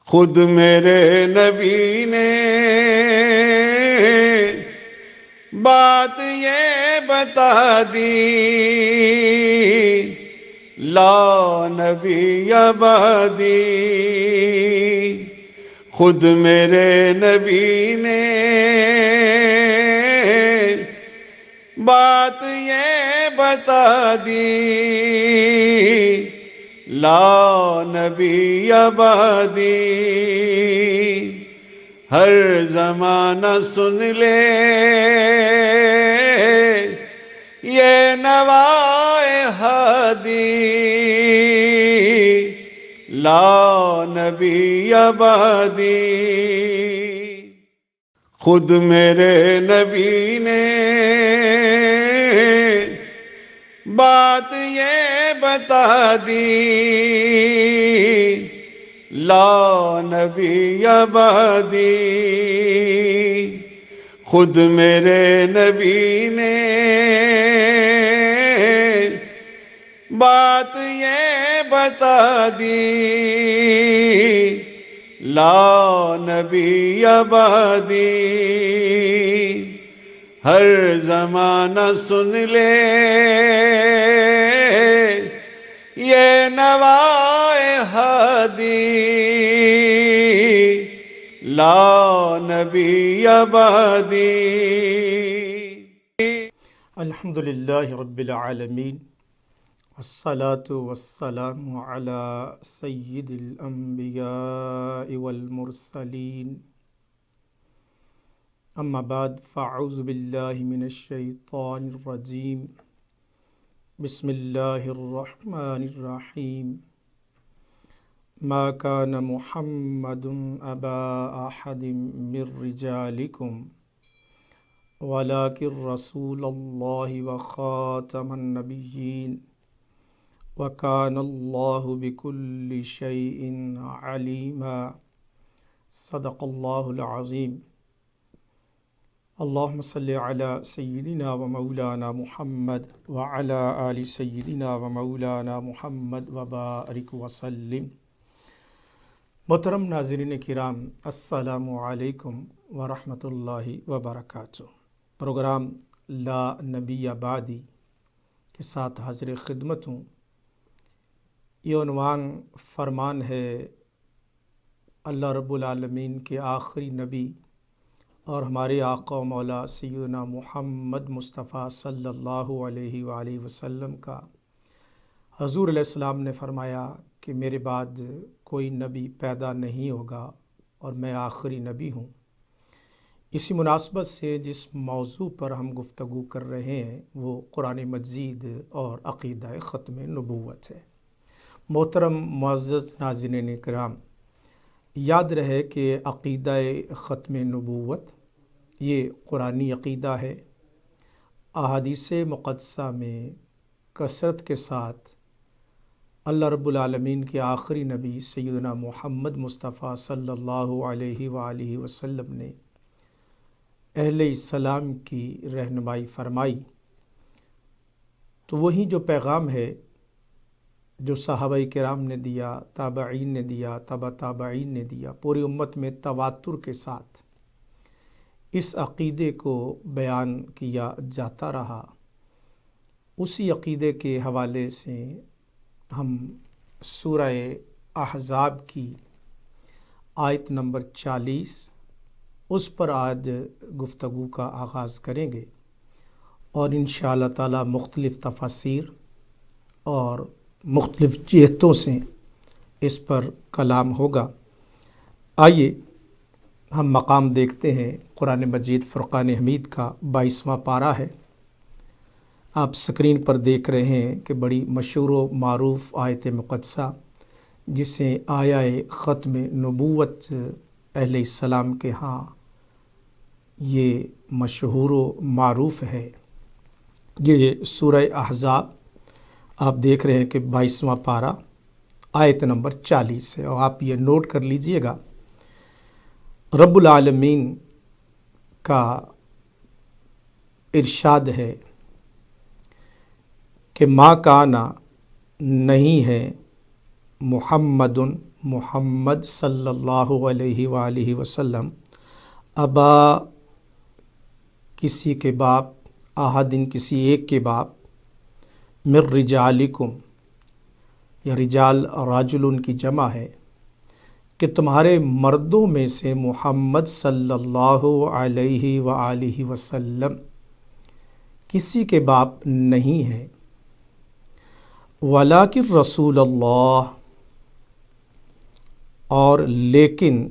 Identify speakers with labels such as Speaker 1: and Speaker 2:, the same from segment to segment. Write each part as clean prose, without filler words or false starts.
Speaker 1: خود میرے نبی نے بات یہ بتا دی، لا نبی بعدی۔ خود میرے نبی نے بات یہ بتا دی، لا نبی بعدی۔ ہر زمانہ سن لے یہ نوائے ہادی، لا نبی بعدی۔ خود میرے نبی نے بات یہ بتا دی، لا نبی بعدی۔ خود میرے نبی نے بات یہ بتا دی، لا نبی بعدی۔ ہر زمانہ سن لے یہ نوائے ہادی، لا نبی بعدی۔
Speaker 2: الحمدللہ رب العالمین، والصلاة والسلام علی سید الانبیاء والمرسلین، اما بعد فاعوذ باللہ من الشیطان الرجیم، بسم اللہ الرحمن الرحیم۔ ما كان محمد ابا احد من رجالکم ولكن رسول اللہ وخاتم النبیین وكان اللہ بكل شيء عليما۔ صدق اللہ العظیم۔ اللہم صلی علی سیدنا و مولانا محمد وعلی آل سیدنا و مولانا محمد وبارک وسلم۔ محترم ناظرین کرام، السلام علیکم ورحمۃ اللہ وبرکاتہ۔ پروگرام لا نبی بعدی کے ساتھ حاضر خدمت ہوں۔ یہ عنوان فرمان ہے اللہ رب العالمین کے آخری نبی اور ہمارے آقا و مولا سیدنا محمد مصطفیٰ صلی اللہ علیہ وآلہ وسلم کا۔ حضور علیہ السلام نے فرمایا کہ میرے بعد کوئی نبی پیدا نہیں ہوگا اور میں آخری نبی ہوں۔ اسی مناسبت سے جس موضوع پر ہم گفتگو کر رہے ہیں وہ قرآن مجید اور عقیدہ ختم نبوت ہے۔ محترم معزز ناظرین کرام، یاد رہے کہ عقیدہ ختم نبوت یہ قرآنی عقیدہ ہے۔ احادیث مقدسہ میں کثرت کے ساتھ اللہ رب العالمین کے آخری نبی سیدنا محمد مصطفیٰ صلی اللہ علیہ وآلہ وسلم نے اہل اسلام کی رہنمائی فرمائی۔ تو وہی جو پیغام ہے جو صحابہ کرام نے دیا، تابعین نے دیا، تبع تابعین نے دیا، پوری امت میں تواتر کے ساتھ اس عقیدے کو بیان کیا جاتا رہا۔ اسی عقیدے کے حوالے سے ہم سورہ احزاب کی آیت نمبر 40 اس پر آج گفتگو کا آغاز کریں گے، اور انشاءاللہ تعالی مختلف تفاسیر اور مختلف جہتوں سے اس پر کلام ہوگا۔ آئیے ہم مقام دیکھتے ہیں۔ قرآن مجید فرقان حمید کا 22واں پارہ ہے۔ آپ سکرین پر دیکھ رہے ہیں کہ بڑی مشہور و معروف آیت مقدسہ جسے آیہ ختم نبوت اہل السلام کے ہاں یہ مشہور و معروف ہے۔ یہ سورہ احزاب آپ دیکھ رہے ہیں کہ 22واں پارہ آیت نمبر 40 ہے، اور آپ یہ نوٹ کر لیجئے گا۔ رب العالمین کا ارشاد ہے کہ ما کانا نہیں ہے محمد محمد صلی اللہ علیہ وآلہ وسلم ابا کسی کے باپ، احدن کسی ایک کے باپ، من رجالکم، یا رجال راجل کی جمع ہے، کہ تمہارے مردوں میں سے محمد صلی اللہ علیہ وآلہ وسلم کسی کے باپ نہیں ہے، ولیکن رسول اللہ، اور لیکن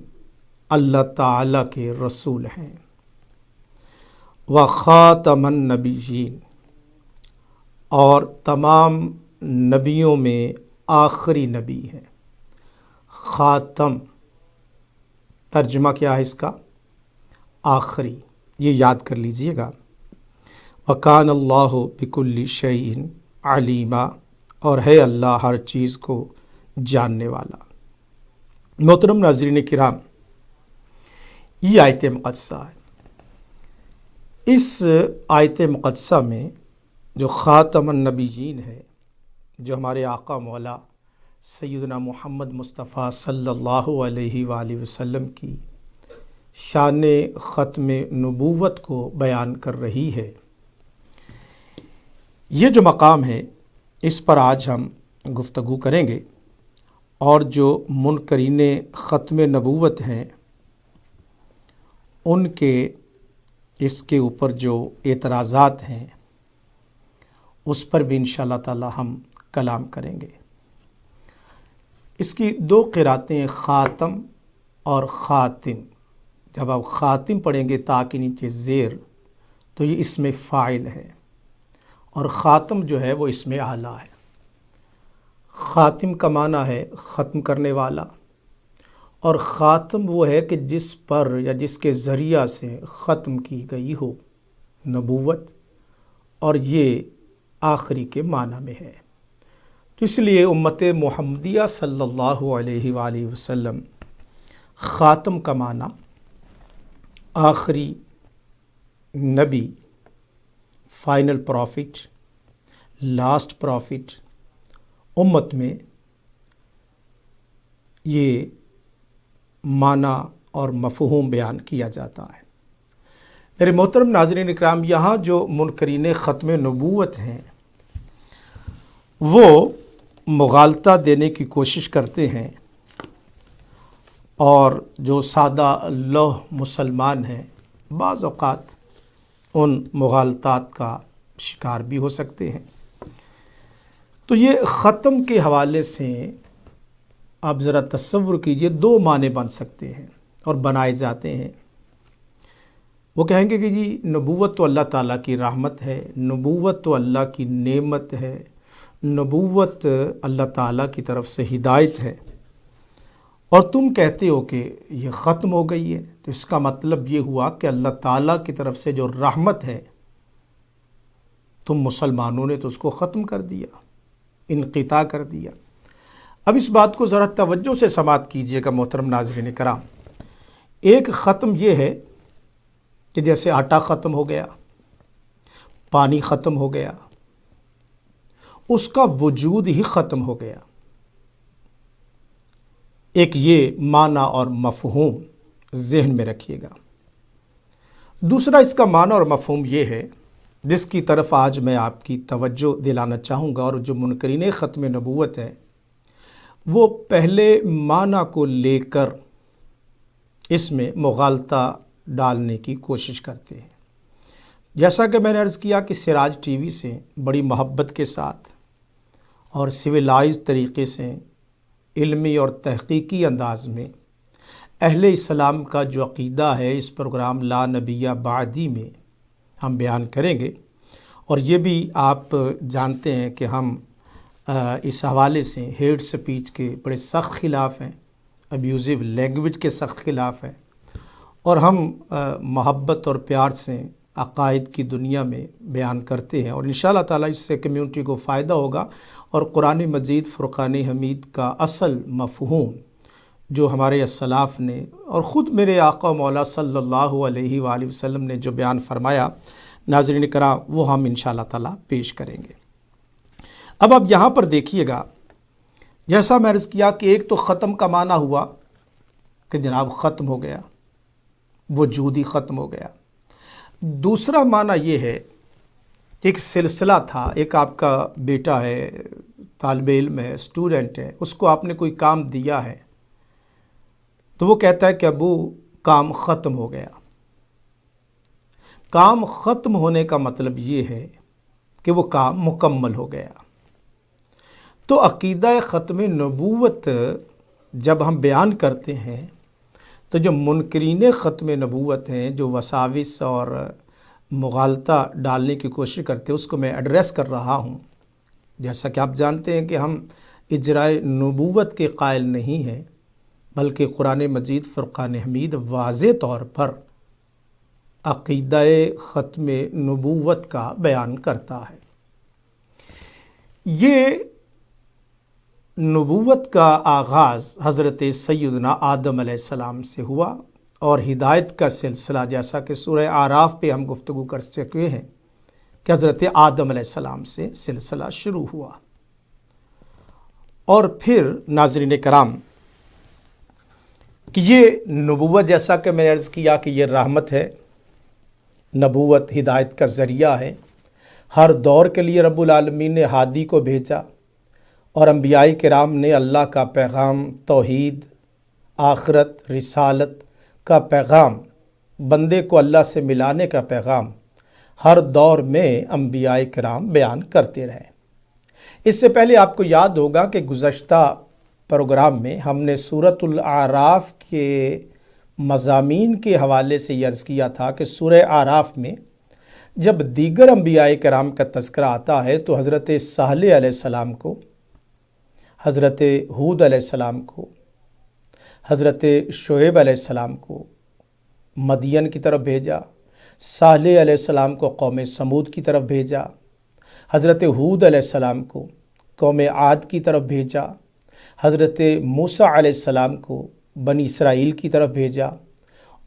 Speaker 2: اللہ تعالیٰ کے رسول ہیں، وخاتم النبیین، اور تمام نبیوں میں آخری نبی ہے۔ خاتم ترجمہ کیا ہے اس کا؟ آخری، یہ یاد کر لیجئے گا۔ وَكَانَ اللَّهُ بِكُلِّ شَيْءٍ عَلِيمًا، اور ہے اللہ ہر چیز کو جاننے والا۔ محترم ناظرین کرام، یہ آیت مقدسہ ہے۔ اس آیت مقدسہ میں جو خاتم النبیین ہے، جو ہمارے آقا مولا سیدنا محمد مصطفیٰ صلی اللہ علیہ وآلہ وسلم کی شان ختم نبوت کو بیان کر رہی ہے، یہ جو مقام ہے اس پر آج ہم گفتگو کریں گے، اور جو منکرین ختم نبوت ہیں ان کے اس کے اوپر جو اعتراضات ہیں اس پر بھی انشاءاللہ تعالی ہم کلام کریں گے۔ اس کی دو قراتیں خاتم اور خاتم، جب آپ خاتم پڑھیں گے تا کے نیچے زیر تو یہ اسم فاعل ہے، اور خاتم جو ہے وہ اسم اعلیٰ ہے۔ خاتم کا معنی ہے ختم کرنے والا، اور خاتم وہ ہے کہ جس پر یا جس کے ذریعہ سے ختم کی گئی ہو نبوت، اور یہ آخری کے معنی میں ہے۔ تو اس لیے امت محمدیہ صلی اللہ علیہ وآلہ وسلم خاتم کا معنی آخری نبی، فائنل پروفٹ، لاسٹ پروفٹ، امت میں یہ معنی اور مفہوم بیان کیا جاتا ہے۔ میرے محترم ناظرین اکرام، یہاں جو منکرین ختم نبوت ہیں وہ مغالطہ دینے کی کوشش کرتے ہیں، اور جو سادہ لوح مسلمان ہیں بعض اوقات ان مغالطات کا شکار بھی ہو سکتے ہیں۔ تو یہ ختم کے حوالے سے آپ ذرا تصور کیجئے، دو معنی بن سکتے ہیں اور بنائے جاتے ہیں۔ وہ کہیں گے کہ جی نبوت تو اللہ تعالیٰ کی رحمت ہے، نبوت تو اللہ کی نعمت ہے، نبوت اللہ تعالیٰ کی طرف سے ہدایت ہے، اور تم کہتے ہو کہ یہ ختم ہو گئی ہے، تو اس کا مطلب یہ ہوا کہ اللہ تعالیٰ کی طرف سے جو رحمت ہے تم مسلمانوں نے تو اس کو ختم کر دیا، انقطاع کر دیا۔ اب اس بات کو ذرا توجہ سے سماعت کیجئے گا محترم ناظرین کرام۔ ایک ختم یہ ہے کہ جیسے آٹا ختم ہو گیا، پانی ختم ہو گیا، اس کا وجود ہی ختم ہو گیا۔ ایک یہ معنی اور مفہوم ذہن میں رکھیے گا۔ دوسرا اس کا معنی اور مفہوم یہ ہے جس کی طرف آج میں آپ کی توجہ دلانا چاہوں گا، اور جو منکرین ختم نبوت ہے وہ پہلے معنی کو لے کر اس میں مغالطہ ڈالنے کی کوشش کرتے ہیں۔ جیسا کہ میں نے عرض کیا کہ سراج ٹی وی سے بڑی محبت کے ساتھ اور سویلائز طریقے سے علمی اور تحقیقی انداز میں اہل اسلام کا جو عقیدہ ہے اس پروگرام لا نبی بعدی میں ہم بیان کریں گے، اور یہ بھی آپ جانتے ہیں کہ ہم اس حوالے سے ہیٹ سپیچ کے بڑے سخت خلاف ہیں، ابیوزو لینگویج کے سخت خلاف ہیں، اور ہم محبت اور پیار سے عقائد کی دنیا میں بیان کرتے ہیں، اور انشاءاللہ تعالیٰ اس سے کمیونٹی کو فائدہ ہوگا، اور قرآن مجید فرقان حمید کا اصل مفہوم جو ہمارے اسلاف نے اور خود میرے آقا مولا صلی اللہ علیہ وآلہ وسلم نے جو بیان فرمایا ناظرین کرام، وہ ہم انشاءاللہ تعالیٰ پیش کریں گے۔ اب آپ یہاں پر دیکھیے گا، جیسا میں عرض کیا کہ ایک تو ختم کا معنی ہوا کہ جناب ختم ہو گیا، وجود ہی ختم ہو گیا۔ دوسرا معنی یہ ہے کہ ایک سلسلہ تھا، ایک آپ کا بیٹا ہے، طالب علم ہے، اسٹوڈنٹ ہے، اس کو آپ نے کوئی کام دیا ہے تو وہ کہتا ہے کہ ابو کام ختم ہو گیا۔ کام ختم ہونے کا مطلب یہ ہے کہ وہ کام مکمل ہو گیا۔ تو عقیدہ ختم نبوت جب ہم بیان کرتے ہیں تو جو منکرین ختم نبوت ہیں، جو وساوس اور مغالطہ ڈالنے کی کوشش کرتے ہیں، اس کو میں ایڈریس کر رہا ہوں۔ جیسا کہ آپ جانتے ہیں کہ ہم اجرائے نبوت کے قائل نہیں ہیں، بلکہ قرآن مجید فرقان حمید واضح طور پر عقیدہ ختم نبوت کا بیان کرتا ہے۔ یہ نبوت کا آغاز حضرت سیدنا آدم علیہ السلام سے ہوا، اور ہدایت کا سلسلہ جیسا کہ سورہ اعراف پہ ہم گفتگو کر چکے ہیں کہ حضرت آدم علیہ السلام سے سلسلہ شروع ہوا۔ اور پھر ناظرین کرام کہ یہ نبوت، جیسا کہ میں نے عرض کیا کہ یہ رحمت ہے، نبوت ہدایت کا ذریعہ ہے۔ ہر دور کے لیے رب العالمین نے ہادی کو بھیجا، اور انبیاء کرام نے اللہ کا پیغام، توحید، آخرت، رسالت کا پیغام، بندے کو اللہ سے ملانے کا پیغام ہر دور میں انبیاء کرام بیان کرتے رہے۔ اس سے پہلے آپ کو یاد ہوگا کہ گزشتہ پروگرام میں ہم نے سورۃ الاعراف کے مضامین کے حوالے سے یہ عرض کیا تھا کہ سورہ اعراف میں جب دیگر انبیاء کرام کا تذکرہ آتا ہے تو حضرت صالح علیہ السلام کو، حضرت ہود علیہ السلام کو، حضرت شعیب علیہ السلام کو مدین کی طرف بھیجا، صالح علیہ السلام کو قوم سمود کی طرف بھیجا، حضرت ہود علیہ السلام کو قوم عاد کی طرف بھیجا، حضرت موسیٰ علیہ السلام کو بنی اسرائیل کی طرف بھیجا،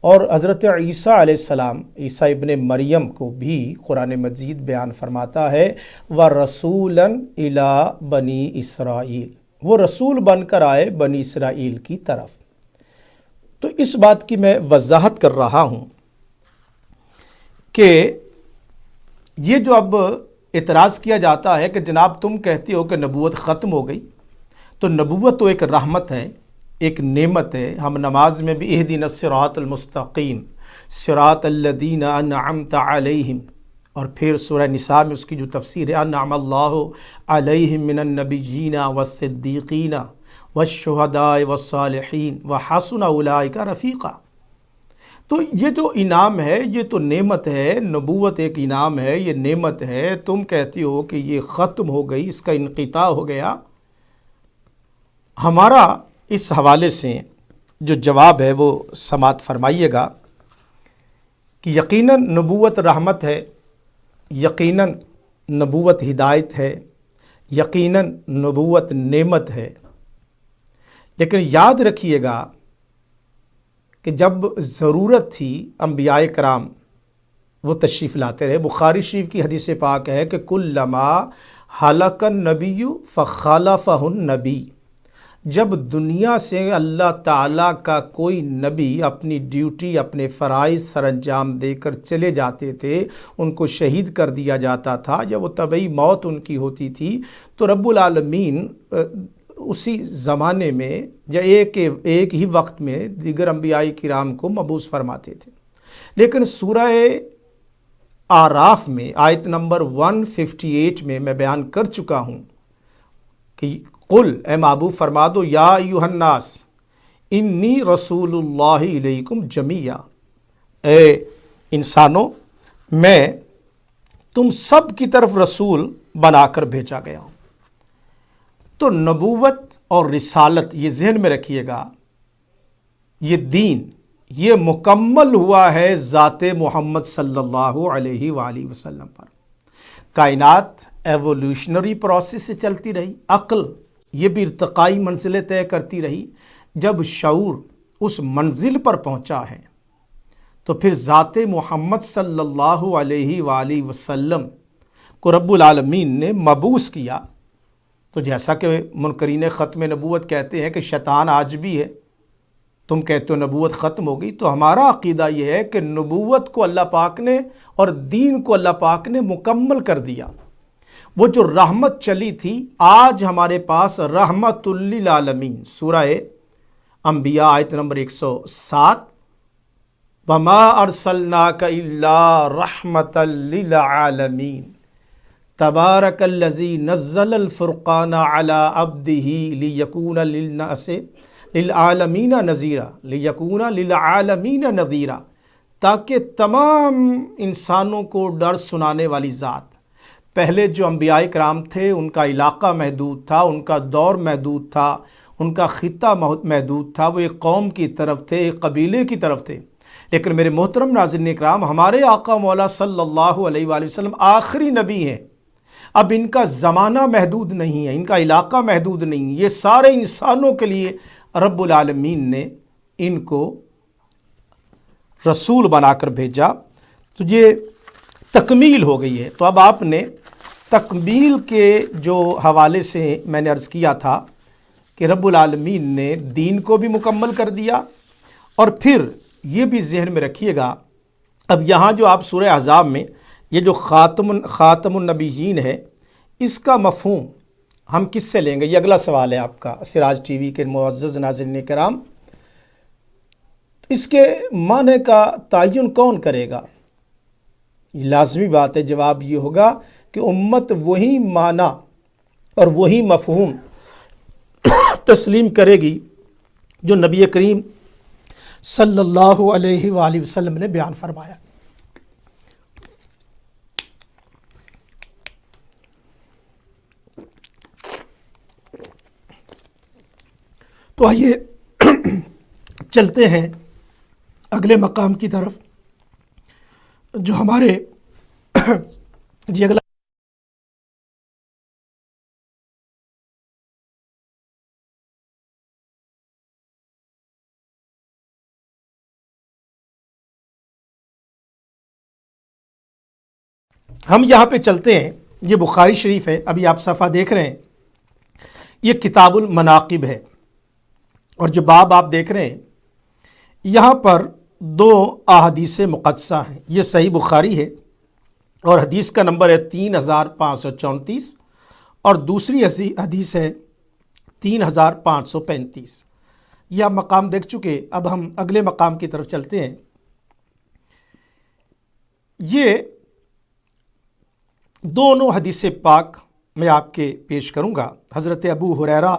Speaker 2: اور حضرت عیسیٰ علیہ السلام، عیسیٰ ابن مریم کو بھی قرآن مجید بیان فرماتا ہے وَرَسُولًا إِلَىٰ بنی اسرائیل، وہ رسول بن کر آئے بنی اسرائیل کی طرف۔ تو اس بات کی میں وضاحت کر رہا ہوں کہ یہ جو اب اعتراض کیا جاتا ہے کہ جناب تم کہتے ہو کہ نبوت ختم ہو گئی، تو نبوت تو ایک رحمت ہے، ایک نعمت ہے۔ ہم نماز میں بھی اہدنا الصراط المستقیم صراط الذین انعمت علیہم، اور پھر سورہ نساء میں اس کی جو تفسیر ہے انعم اللہ علیہم من النبیین والصدیقین والشہداء والصالحین وحسن اولئک رفیقا۔ تو یہ جو انعام ہے، یہ تو نعمت ہے، نبوت ایک انعام ہے، یہ نعمت ہے۔ تم کہتی ہو کہ یہ ختم ہو گئی، اس کا انقطاع ہو گیا۔ ہمارا اس حوالے سے جو جواب ہے وہ سماعت فرمائیے گا کہ یقیناً نبوت رحمت ہے، یقیناً نبوت ہدایت ہے، یقیناً نبوت نعمت ہے، لیکن یاد رکھیے گا کہ جب ضرورت تھی انبیاء کرام وہ تشریف لاتے رہے۔ بخاری شریف کی حدیث پاک ہے کہ کلما ہلک النبی فخلفہ النبی، جب دنیا سے اللہ تعالیٰ کا کوئی نبی اپنی ڈیوٹی، اپنے فرائض سر انجام دے کر چلے جاتے تھے، ان کو شہید کر دیا جاتا تھا، جب وہ طبعی موت ان کی ہوتی تھی، تو رب العالمین اسی زمانے میں یا ایک ہی وقت میں دیگر انبیاء کرام کو مبعوث فرماتے تھے۔ لیکن سورہ اعراف میں آیت نمبر 158 میں بیان کر چکا ہوں کہ قل، اے محبوب فرما دو، یا ایھا الناس انی رسول اللہ الیکم جمیعا، اے انسانوں میں تم سب کی طرف رسول بنا کر بھیجا گیا ہوں۔ تو نبوت اور رسالت، یہ ذہن میں رکھیے گا، یہ دین یہ مکمل ہوا ہے ذات محمد صلی اللہ علیہ وآلہ وسلم پر۔ کائنات ایوولوشنری پروسیس سے چلتی رہی، عقل یہ بھی ارتقائی منزلیں طے کرتی رہی۔ جب شعور اس منزل پر پہنچا ہے تو پھر ذات محمد صلی اللہ علیہ وآلہ وسلم کو رب العالمین نے مبعوث کیا، تو جیسا کہ منکرین ختم نبوت کہتے ہیں کہ شیطان آج بھی ہے، تم کہتے ہو نبوت ختم ہو گئی، تو ہمارا عقیدہ یہ ہے کہ نبوت کو اللہ پاک نے اور دین کو اللہ پاک نے مکمل کر دیا۔ وہ جو رحمت چلی تھی، آج ہمارے پاس رحمت للعالمین، سورہ انبیاء آیت نمبر 107، وَمَا أَرْسَلْنَاكَ إِلَّا رَحْمَةً لِلْعَالَمِينَ تبارک الذی نزل الفرقان علی عبدہ لیکون للعالمین نذیرا، تاکہ تمام انسانوں کو ڈر سنانے والی ذات۔ پہلے جو انبیاء کرام تھے ان کا علاقہ محدود تھا، ان کا دور محدود تھا، ان کا خطہ محدود تھا، وہ ایک قوم کی طرف تھے، ایک قبیلے کی طرف تھے۔ لیکن میرے محترم ناظرین اکرام، ہمارے آقا مولا صلی اللہ علیہ وآلہ وسلم آخری نبی ہیں۔ اب ان کا زمانہ محدود نہیں ہے، ان کا علاقہ محدود نہیں، یہ سارے انسانوں کے لیے رب العالمین نے ان کو رسول بنا کر بھیجا، تو یہ تکمیل ہو گئی ہے۔ تو اب آپ نے تکمیل کے جو حوالے سے میں نے عرض کیا تھا کہ رب العالمین نے دین کو بھی مکمل کر دیا، اور پھر یہ بھی ذہن میں رکھیے گا، اب یہاں جو آپ سورہ احزاب میں یہ جو خاتم النبیین ہے، اس کا مفہوم ہم کس سے لیں گے؟ یہ اگلا سوال ہے آپ کا سراج ٹی وی کے معزز ناظرین کرام۔ اس کے معنی کا تعین کون کرے گا؟ یہ لازمی بات ہے، جواب یہ ہوگا کہ امت وہی معنی اور وہی مفہوم تسلیم کرے گی جو نبی کریم صلی اللہ علیہ وآلہ وسلم نے بیان فرمایا۔ تو آئیے چلتے ہیں اگلے مقام کی طرف، جو ہمارے جی اگلا ہم یہاں پہ چلتے ہیں، یہ بخاری شریف ہے، ابھی آپ صفحہ دیکھ رہے ہیں، یہ کتاب المناقب ہے، اور جو باب آپ دیکھ رہے ہیں یہاں پر 2 احادیث مقدسہ ہیں۔ یہ صحیح بخاری ہے اور حدیث کا نمبر ہے 3534، اور دوسری حدیث ہے 3535۔ یہ آپ مقام دیکھ چکے، اب ہم اگلے مقام کی طرف چلتے ہیں۔ یہ دونوں حدیث پاک میں آپ کے پیش کروں گا۔ حضرت ابو ہریرہ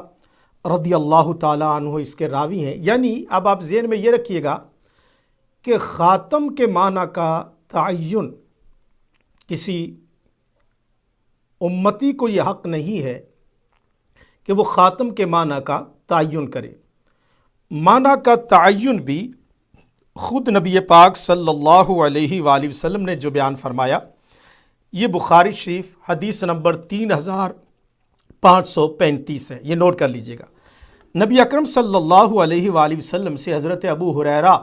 Speaker 2: رضی اللہ تعالیٰ عنہ اس کے راوی ہیں، یعنی اب آپ ذہن میں یہ رکھیے گا کہ خاتم کے معنی کا تعین کسی امتی کو یہ حق نہیں ہے کہ وہ خاتم کے معنی کا تعین کرے۔ معنی کا تعین بھی خود نبی پاک صلی اللہ علیہ وآلہ وسلم نے جو بیان فرمایا، یہ بخاری شریف حدیث نمبر 3535 ہے، یہ نوٹ کر لیجئے گا۔ نبی اکرم صلی اللہ علیہ وآلہ وسلم سے حضرت ابو ہریرہ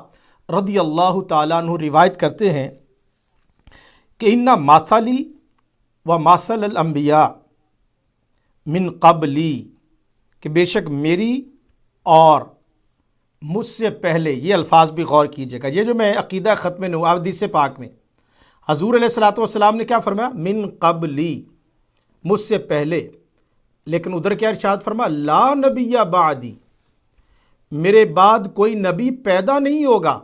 Speaker 2: رضی اللہ تعالیٰ عنہ روایت کرتے ہیں کہ ان مثلی و مثل الانبیاء من قبلی، کہ بے شک میری اور مجھ سے پہلے، یہ الفاظ بھی غور کیجیے گا، یہ جو میں عقیدہ ختم نبوت حدیث پاک میں حضور علیہ الصلوۃ والسلام نے کیا فرمایا؟ من قبلی، مجھ سے پہلے، لیکن ادھر کیا ارشاد فرمایا؟ لا نبی بعدی، میرے بعد کوئی نبی پیدا نہیں ہوگا۔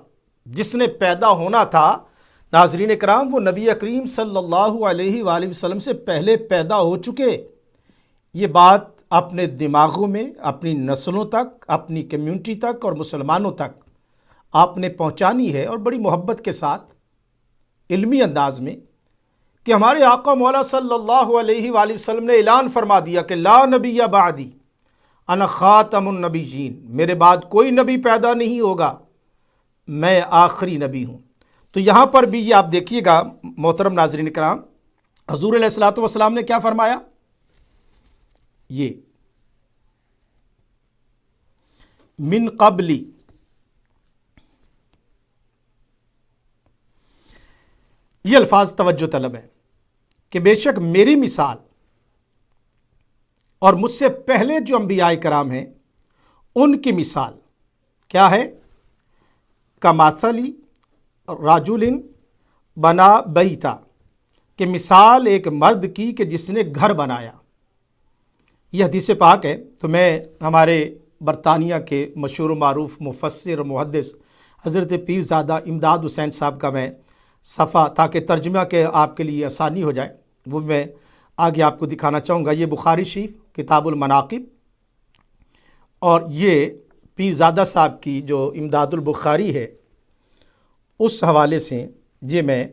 Speaker 2: جس نے پیدا ہونا تھا ناظرین اکرام، وہ نبی کریم صلی اللہ علیہ وآلہ وسلم سے پہلے پیدا ہو چکے۔ یہ بات اپنے دماغوں میں، اپنی نسلوں تک، اپنی کمیونٹی تک اور مسلمانوں تک آپ نے پہنچانی ہے، اور بڑی محبت کے ساتھ علمی انداز میں، کہ ہمارے آقا مولا صلی اللہ علیہ وآلہ وسلم نے اعلان فرما دیا کہ لا نبی بعدی انا خاتم النبیین، میرے بعد کوئی نبی پیدا نہیں ہوگا، میں آخری نبی ہوں۔ تو یہاں پر بھی یہ آپ دیکھیے گا محترم ناظرین کرام، حضور علیہ الصلوۃ والسلام نے کیا فرمایا؟ یہ من قبلی، یہ الفاظ توجہ طلب ہے کہ بے شک میری مثال اور مجھ سے پہلے جو انبیاء کرام ہیں ان کی مثال کیا ہے؟ کمثلی رجل بنا بیتا، کہ مثال ایک مرد کی کہ جس نے گھر بنایا۔ یہ حدیث پاک ہے۔ تو میں ہمارے برطانیہ کے مشہور و معروف مفسر و محدث حضرت پیر زادہ امداد حسین صاحب کا میں صفحہ، تاکہ ترجمہ کے آپ کے لیے آسانی ہو جائے، وہ میں آگے آپ کو دکھانا چاہوں گا۔ یہ بخاری شریف کتاب المناقب، اور یہ پیر زادہ صاحب کی جو امداد البخاری ہے اس حوالے سے یہ میں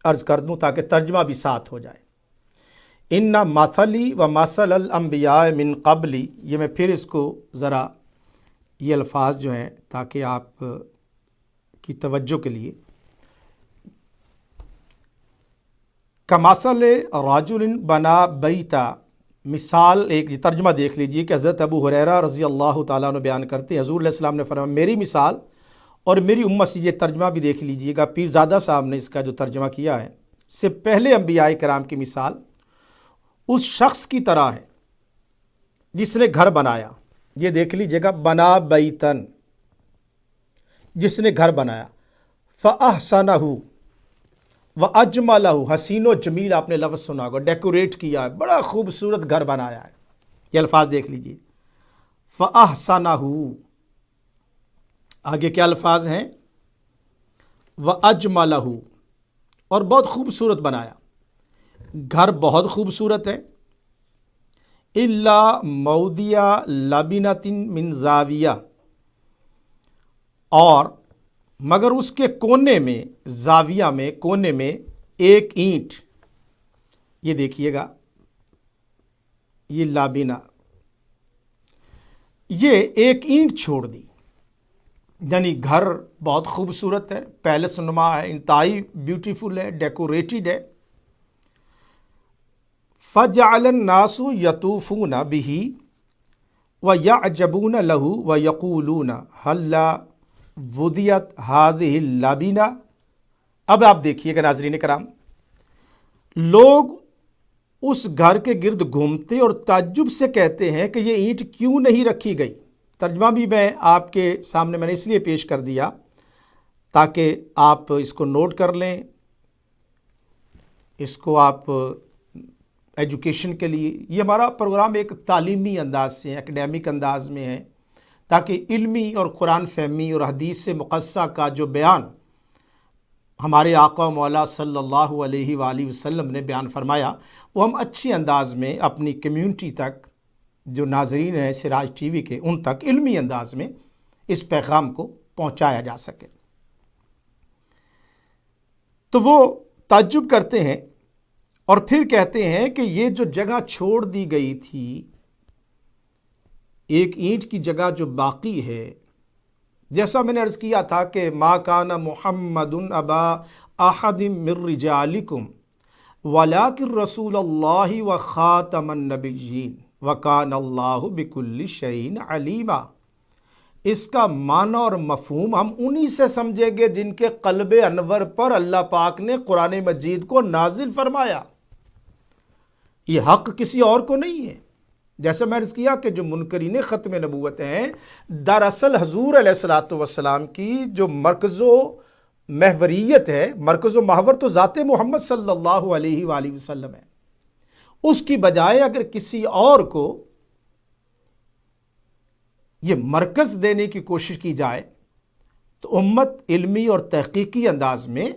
Speaker 2: عرض کر دوں تاکہ ترجمہ بھی ساتھ ہو جائے۔ ان مثلی و مثل الانبیاء من قبلی، یہ میں پھر اس کو ذرا یہ الفاظ جو ہیں تاکہ آپ کی توجہ کے لیے، کمثل رجل بنا بیتا، مثال ایک ترجمہ دیکھ لیجئے کہ حضرت ابو ہریرہ رضی اللہ تعالیٰ عنہ بیان کرتے ہیں، حضور علیہ السلام نے فرمایا میری مثال اور میری امت سے، یہ ترجمہ بھی دیکھ لیجئے گا، پیر زادہ صاحب نے اس کا جو ترجمہ کیا ہے، سے پہلے انبیاء کرام کی مثال اس شخص کی طرح ہے جس نے گھر بنایا۔ یہ دیکھ لیجئے گا، بنا بیتن، جس نے گھر بنایا، فَأَحْسَنَهُ وَأَجْمَلَهُ، حسین و جمیل آپ نے لفظ سنا ہوگا، ڈیکوریٹ کیا ہے، بڑا خوبصورت گھر بنایا ہے۔ یہ الفاظ دیکھ لیجئے، فَأَحْسَنَهُ، آگے کیا الفاظ ہیں؟ وَأَجْمَلَهُ، اور بہت خوبصورت بنایا۔ گھر بہت خوبصورت ہے، إِلَّا مَوْدِعَ لَبِنَةٍ مِّن زَاوِیَةٍ، اور مگر اس کے کونے میں، زاویہ میں، کونے میں ایک اینٹ، یہ دیکھیے گا، یہ لابینہ، یہ ایک اینٹ چھوڑ دی، یعنی گھر بہت خوبصورت ہے، پیلس نما ہے، انتہائی بیوٹیفل ہے، ڈیکوریٹڈ ہے۔ فَجَعَلَ النَّاسُ يَطُوفُونَ بِهِ وَيَعْجَبُونَ لَهُ وَيَقُولُونَ هَلَّا وُضِعَتْ هَذِهِ اللَّبِنَةُ۔ اب آپ دیکھیے گا ناظرین کرام، لوگ اس گھر کے گرد گھومتے اور تعجب سے کہتے ہیں کہ یہ اینٹ کیوں نہیں رکھی گئی۔ ترجمہ بھی میں آپ کے سامنے میں نے اس لیے پیش کر دیا تاکہ آپ اس کو نوٹ کر لیں، اس کو آپ ایجوکیشن کے لیے، یہ ہمارا پروگرام ایک تعلیمی انداز سے، اکیڈیمک انداز میں ہے، تاکہ علمی اور قرآن فہمی اور حدیث مقدسہ کا جو بیان ہمارے آقا و مولا صلی اللہ علیہ وآلہ وسلم نے بیان فرمایا، وہ ہم اچھی انداز میں اپنی کمیونٹی تک، جو ناظرین ہیں سراج ٹی وی کے، ان تک علمی انداز میں اس پیغام کو پہنچایا جا سکے۔ تو وہ تعجب کرتے ہیں اور پھر کہتے ہیں کہ یہ جو جگہ چھوڑ دی گئی تھی، ایک اینٹ کی جگہ جو باقی ہے، جیسا میں نے عرض کیا تھا کہ ما کان محمد ابا احد من رجالکم ولکن رسول اللہ وخاتم النبیین وکان اللہ بکل شیء علیما۔ اس کا معنی اور مفہوم ہم انہی سے سمجھیں گے جن کے قلب انور پر اللہ پاک نے قرآن مجید کو نازل فرمایا، یہ حق کسی اور کو نہیں ہے۔ جیسے میں عرض کیا کہ جو منکرین ختم نبوت ہیں، دراصل حضور علیہ الصلاۃ والسلام کی جو مرکز و محوریت ہے، مرکز و محور تو ذات محمد صلی اللہ علیہ وآلہ وسلم ہے، اس کی بجائے اگر کسی اور کو یہ مرکز دینے کی کوشش کی جائے تو امت علمی اور تحقیقی انداز میں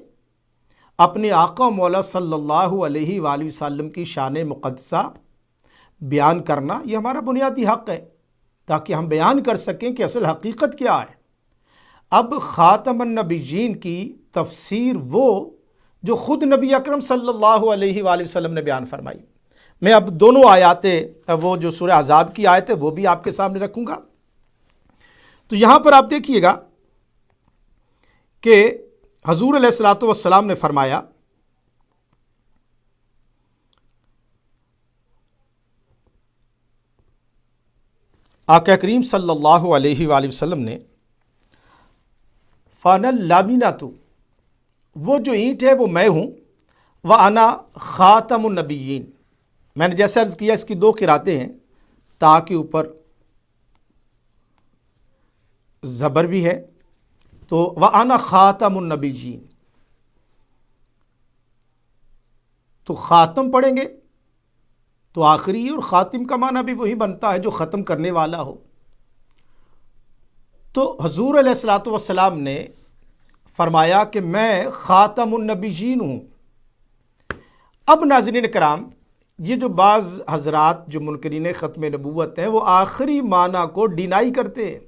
Speaker 2: اپنے آقا مولا صلی اللہ علیہ وآلہ وسلم کی شان مقدسہ بیان کرنا یہ ہمارا بنیادی حق ہے، تاکہ ہم بیان کر سکیں کہ اصل حقیقت کیا ہے۔ اب خاتم النبیین کی تفسیر وہ جو خود نبی اکرم صلی اللہ علیہ وآلہ وسلم نے بیان فرمائی۔ میں اب دونوں آیاتیں، وہ جو سورہ احزاب کی آیت ہے وہ بھی آپ کے سامنے رکھوں گا۔ تو یہاں پر آپ دیکھیے گا کہ حضور علیہ الصلاۃ والسلام نے فرمایا آقا کریم صلی اللہ علیہ وآلہ وسلم نے فَأَنَا اللَّابِنَةُ، وہ جو اینٹ ہے وہ میں ہوں، وَأَنَا خَاتَمُ النَّبِيِّينَ، میں نے جیسے عرض کیا اس کی دو قراتیں ہیں، تا کے اوپر زبر بھی ہے، تو وَأَنَا خَاتَمُ النَّبِيِّينَ، تو خاتم پڑھیں گے تو آخری، اور خاتم کا معنی بھی وہی بنتا ہے جو ختم کرنے والا ہو۔ تو حضور علیہ الصلوۃ والسلام نے فرمایا کہ میں خاتم النبیین ہوں۔ اب ناظرین کرام، یہ جو بعض حضرات جو منکرین ختم نبوت ہیں وہ آخری معنی کو ڈینائی کرتے ہیں،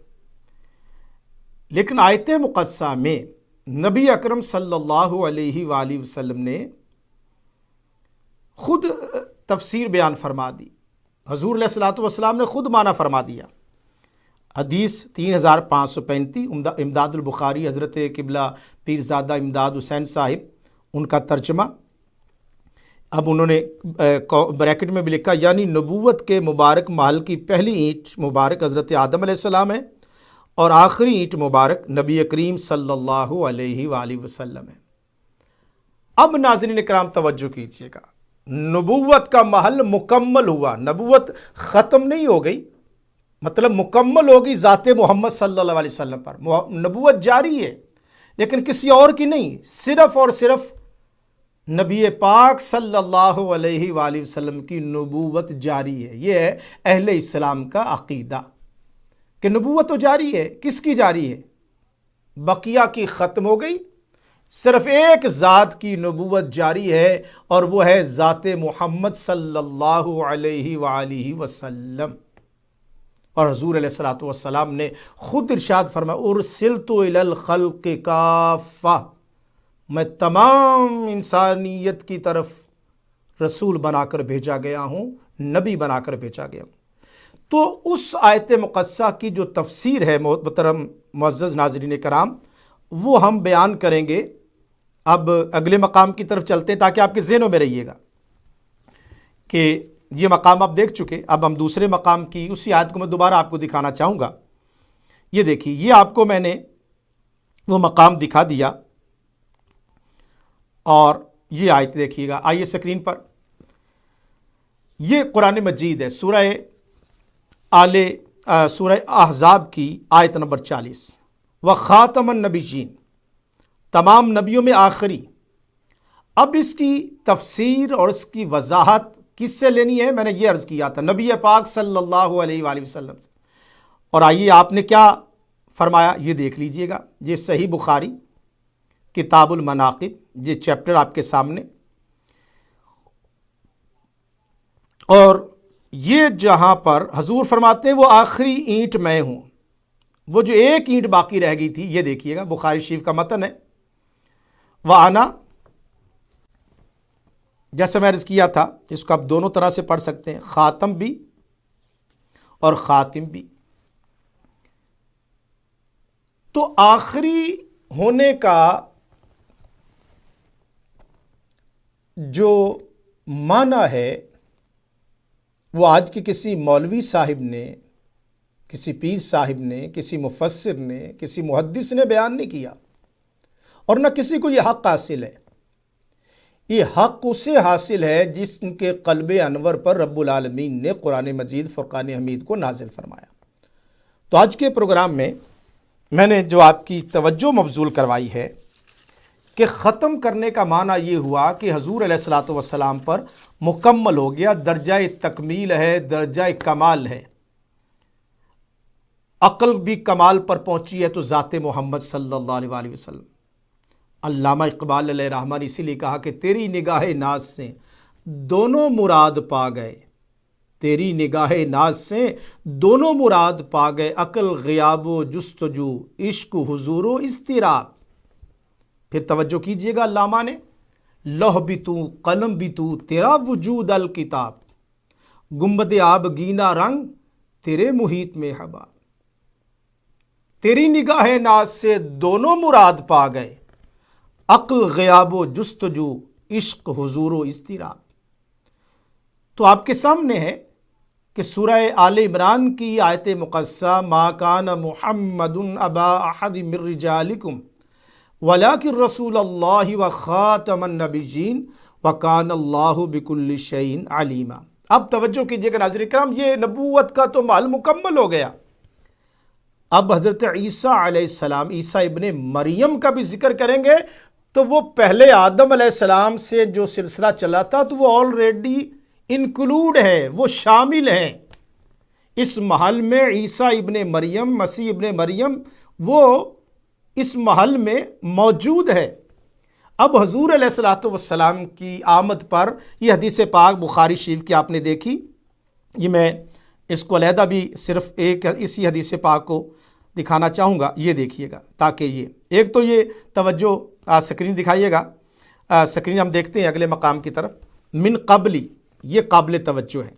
Speaker 2: لیکن آیت مقدسہ میں نبی اکرم صلی اللہ علیہ وآلہ وسلم نے خود تفسیر بیان فرما دی۔ حضور علیہ الصلوۃ والسلام نے خود معنی فرما دیا۔ حدیث 3535 امداد البخاری، حضرت قبلہ پیرزادہ امداد حسین صاحب، ان کا ترجمہ۔ اب انہوں نے بریکٹ میں بھی لکھا، یعنی نبوت کے مبارک محل کی پہلی اینٹ مبارک حضرت آدم علیہ السلام ہے، اور آخری اینٹ مبارک نبی کریم صلی اللہ علیہ وآلہ وسلم ہے۔ اب ناظرین کرام توجہ کیجیے گا، نبوت کا محل مکمل ہوا، نبوت ختم نہیں ہو گئی، مطلب مکمل ہوگی ذات محمد صلی اللہ علیہ وسلم پر، نبوت جاری ہے لیکن کسی اور کی نہیں، صرف اور صرف نبی پاک صلی اللہ علیہ وآلہ وسلم کی نبوت جاری ہے۔ یہ ہے اہل اسلام کا عقیدہ کہ نبوت تو جاری ہے۔ کس کی جاری ہے؟ بقیہ کی ختم ہو گئی، صرف ایک ذات کی نبوت جاری ہے، اور وہ ہے ذات محمد صلی اللہ علیہ وآلہ وسلم۔ اور حضور علیہ الصلوۃ والسلام نے خود ارشاد فرمایا، ارسلت الی الخلق کافہ، میں تمام انسانیت کی طرف رسول بنا کر بھیجا گیا ہوں، نبی بنا کر بھیجا گیا ہوں۔ تو اس آیت مقدسہ کی جو تفسیر ہے محترم معزز ناظرین کرام، وہ ہم بیان کریں گے۔ اب اگلے مقام کی طرف چلتے ہیں تاکہ آپ کے ذہنوں میں رہیے گا کہ یہ مقام آپ دیکھ چکے۔ اب ہم دوسرے مقام کی اسی آیت کو میں دوبارہ آپ کو دکھانا چاہوں گا۔ یہ دیکھیے، یہ آپ کو میں نے وہ مقام دکھا دیا، اور یہ آیت دیکھیے گا، آئیے سکرین پر۔ یہ قرآن مجید ہے، سورہ احزاب کی آیت نمبر 40، وَخَاتَمَ النَّبِيِّينَ، تمام نبیوں میں آخری۔ اب اس کی تفسیر اور اس کی وضاحت کس سے لینی ہے؟ میں نے یہ عرض کیا تھا، نبی پاک صلی اللہ علیہ وآلہ وسلم سے۔ اور آئیے آپ نے کیا فرمایا، یہ دیکھ لیجئے گا۔ یہ صحیح بخاری کتاب المناقب، یہ چیپٹر آپ کے سامنے، اور یہ جہاں پر حضور فرماتے ہیں وہ آخری اینٹ میں ہوں، وہ جو ایک اینٹ باقی رہ گئی تھی، یہ دیکھیے گا، بخاری شریف کا متن ہے۔ وَأَنَا، جیسے میں عرض کیا تھا، اس کو آپ دونوں طرح سے پڑھ سکتے ہیں، خاتم بھی اور خاتم بھی۔ تو آخری ہونے کا جو معنی ہے وہ آج کے کسی مولوی صاحب نے، کسی پیر صاحب نے، کسی مفسر نے، کسی محدث نے بیان نہیں کیا، اور نہ کسی کو یہ حق حاصل ہے۔ یہ حق اسے حاصل ہے جس کے قلب انور پر رب العالمین نے قرآن مجید فرقان حمید کو نازل فرمایا۔ تو آج کے پروگرام میں نے جو آپ کی توجہ مبذول کروائی ہے کہ ختم کرنے کا معنی یہ ہوا کہ حضور علیہ الصلوۃ والسلام پر مکمل ہو گیا، درجہ تکمیل ہے، درجہ کمال ہے، عقل بھی کمال پر پہنچی ہے تو ذات محمد صلی اللہ علیہ وآلہ وسلم۔ علامہ اقبال علیہ رحمہ نے اسی لیے کہا کہ تیری نگاہ ناز سے دونوں مراد پا گئے، تیری نگاہ ناز سے دونوں مراد پا گئے، عقل غیاب و جستجو، عشق حضور و اضطراب۔ پھر توجہ کیجئے گا، علامہ نے، لوح بھی تو، قلم بھی تو، تیرا وجود الکتاب، گنبد آب گینا رنگ تیرے محیط میں حباب۔ تیری نگاہ ناز سے دونوں مراد پا گئے، عقل غیاب و جستجو، عشق حضور و اضطراب۔ تو آپ کے سامنے ہے کہ سورہ آل عمران کی آیت مقدسہ، ما کان محمد ابا احد من رجالکم ولکن رسول اللہ وخاتم النبیین وکان اللہ بکل شیء علیما۔ اب توجہ کیجئے کہ ناظرین کرام، یہ نبوت کا تو محل مکمل ہو گیا۔ اب حضرت عیسیٰ علیہ السلام، عیسیٰ ابن مریم کا بھی ذکر کریں گے تو وہ پہلے آدم علیہ السلام سے جو سلسلہ چلا تھا تو وہ آلریڈی انکلوڈ ہے، وہ شامل ہیں اس محل میں۔ عیسیٰ ابن مریم، مسیح ابن مریم، وہ اس محل میں موجود ہے۔ اب حضور علیہ السلام کی آمد پر یہ حدیث پاک بخاری شریف کی آپ نے دیکھی، یہ میں اس کو علیحدہ بھی صرف اسی حدیث پاک کو دکھانا چاہوں گا، یہ دیکھیے گا تاکہ یہ ایک تو یہ توجہ سکرین دکھائیے گا، سکرین ہم دیکھتے ہیں اگلے مقام کی طرف، من قبلی، یہ قابل توجہ ہے۔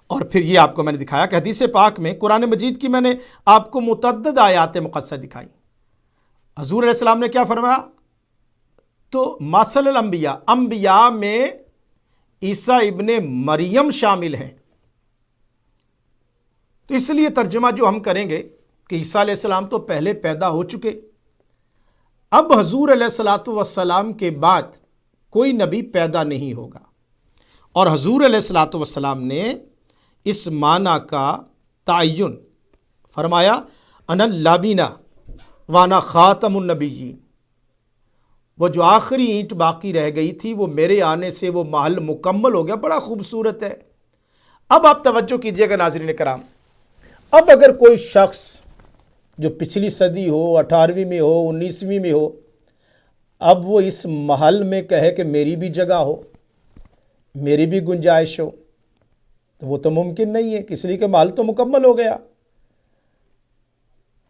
Speaker 2: اور پھر یہ آپ کو میں نے دکھایا کہ حدیث پاک میں قرآن مجید کی میں نے آپ کو متعدد آیات مقدسہ دکھائی۔ حضور علیہ السلام نے کیا فرمایا؟ تو مثل الانبیاء، انبیاء میں عیسیٰ ابن مریم شامل ہیں۔ تو اس لیے ترجمہ جو ہم کریں گے کہ عیسیٰ علیہ السلام تو پہلے پیدا ہو چکے، اب حضور علیہ السلام کے بعد کوئی نبی پیدا نہیں ہوگا۔ اور حضور علیہ السلام نے اس معنی کا تعین فرمایا، انا اللابینہ وانا خاتم النبیین، وہ جو آخری اینٹ باقی رہ گئی تھی وہ میرے آنے سے وہ محل مکمل ہو گیا۔ بڑا خوبصورت ہے۔ اب آپ توجہ کیجئے گا ناظرین کرام، اب اگر کوئی شخص جو پچھلی صدی ہو، 18ویں میں ہو، 19ویں میں ہو، اب وہ اس محل میں کہے کہ میری بھی جگہ ہو، میری بھی گنجائش ہو، تو وہ تو ممکن نہیں ہے، اس لیے کہ محل تو مکمل ہو گیا۔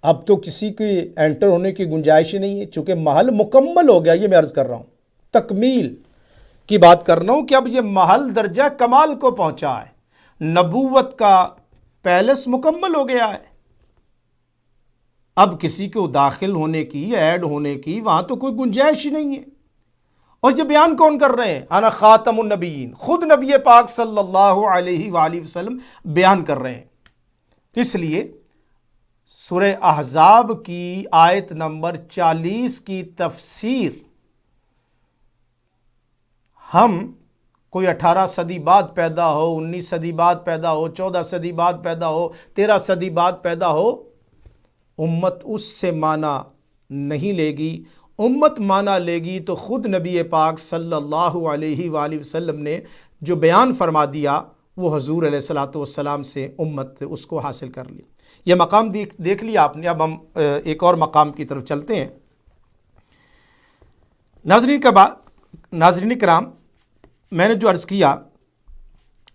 Speaker 2: اب تو کسی کی انٹر ہونے کی گنجائش ہی نہیں ہے، چونکہ محل مکمل ہو گیا۔ یہ میں عرض کر رہا ہوں، تکمیل کی بات کر رہا ہوں کہ اب یہ محل درجہ کمال کو پہنچا ہے، نبوت کا پیلس مکمل ہو گیا ہے۔ اب کسی کو داخل ہونے کی، ایڈ ہونے کی وہاں تو کوئی گنجائش ہی نہیں ہے۔ اور یہ بیان کون کر رہے ہیں؟ انا خاتم النبیین، خود نبی پاک صلی اللہ علیہ وآلہ وسلم بیان کر رہے ہیں۔ اس لیے سورہ احزاب کی آیت نمبر 40 کی تفسیر ہم کوئی 18 صدی بعد پیدا ہو، 19 صدی بعد پیدا ہو، 14 صدی بعد پیدا ہو، 13 صدی بعد پیدا ہو، امت اس سے معنی نہیں لے گی۔ امت معنی لے گی تو خود نبی پاک صلی اللہ علیہ وآلہ وسلم نے جو بیان فرما دیا وہ حضور علیہ السلام سے امت اس کو حاصل کر لی۔ یہ مقام دیکھ لیا آپ نے۔ اب ہم ایک اور مقام کی طرف چلتے ہیں۔ ناظرین کرام، میں نے جو عرض کیا،